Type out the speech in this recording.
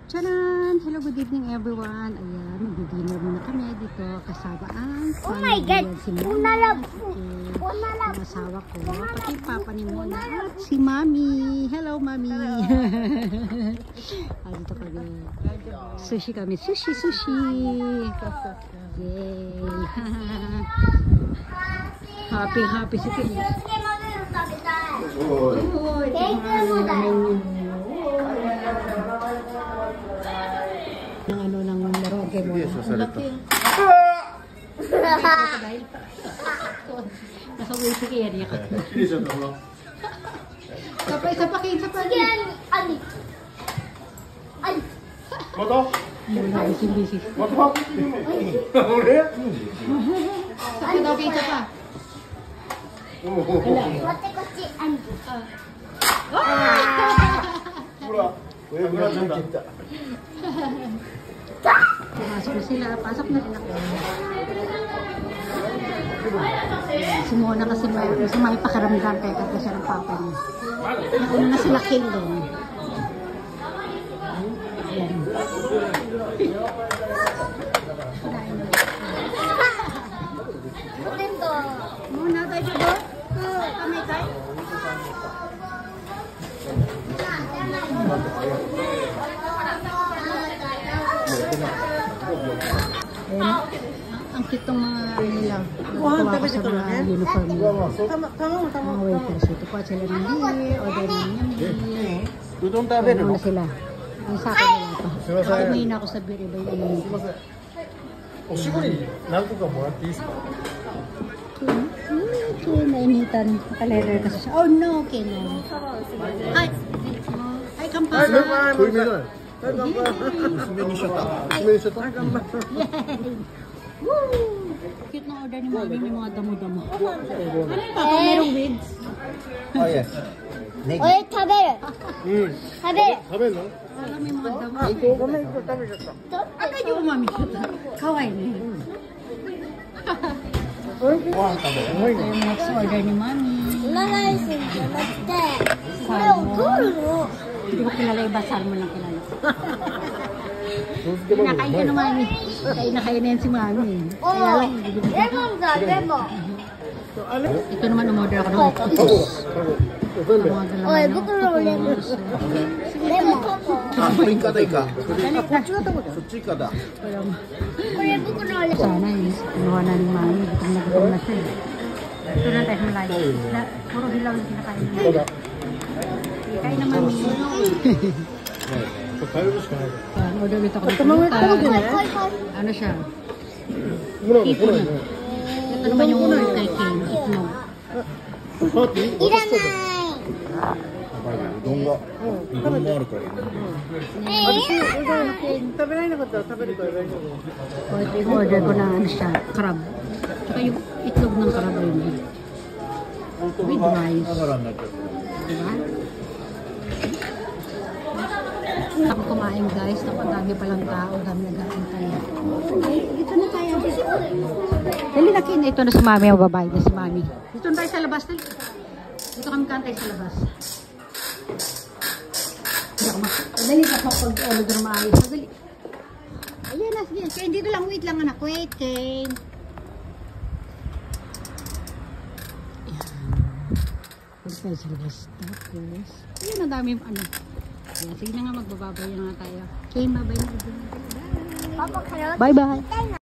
Tcharan! Hello, good evening everyone. Ayan, mag-dinner muna kami dito kasama ang Oh my God! Unalab! ang asawa ko, pati papa ni Mona at si Mami. Hello, Mami! Dito kami. Sushi kami. Sushi! Yay! Happy si Kim. Ng ano ng Maroke mo. Ang laki. Nakaway si Kaya ka. Isa pa. Ay! Moto? Muna, busy. Moto? Uli? Sakit daw kayo isa pa. Mura. Mura cinta. Pumasok na sila. Pasok na rin ako. Si Mona kasi may pakaramdam kaya kasi siya ng papa niya. Nauna na sila King doon. Ayan. Muna tayo dito. Kami tayo. Ang kitong mga nila. Tuwa ko sa mga uniform nila. Mga waiters. Ito po sila ng bili. Order ng yambi. Ano na sila. Ang sa akin nila ito. Bakit ngayon ako sa biri ba yung nainitan. Nakalerer kasi siya. Oh no, okay no. Hi! Hi, Kampa! Cute na order ni Mami, may mga damo-damo. Ano yung papa? Merong wigs? Oh yes. Oye, taberu. Taberu? Wala, may mga damo. Ano yung Mami? Kawaii na yun. Ito yung next order ni Mami. Salmon. Hindi ko kilala iba, salmon lang kilala. Kinakain ka ng Mami. Kain na yan si Mami. Kaya lang, lemon. ito naman umorder ako ng octopus. Oye, bukuro lemon. Lemon. こっちかだ。 Oye, bukuro lemon. Sana eh. Kinuha na ni Mami. Gutom na siya eh. Ito na tayo malayo. Puro hilaw yung kinakain niya. Kain na Mami. Order dito ako ng pulutan. Ano siya? Ito na. Ito naman yung kay King. Itlog. Iranai. うどんがあるからね。Ito yung order ko na ano siya, crab. Tsaka yung itlog ng crab ayun. With rice. Diba? Ako kumain guys, napagdami palang tao, dami nag-aantay. Okay, dito na tayo. Dali na Kin, ito na si Mami, ang babae na si Mami. Dito na tayo sa labas. Dito kami kantay sa labas. Dali ka pa pag-order maayos. Dali. Ayan na, sige. Kaya dito lang, wait lang anak. Wait, Kane. Ayan. Pag tayo sa labas. Tapos, ayan, ang dami ano. Ayan, sige na nga, magbababay na nga tayo. Kane, babay na. Papa, Bye-bye.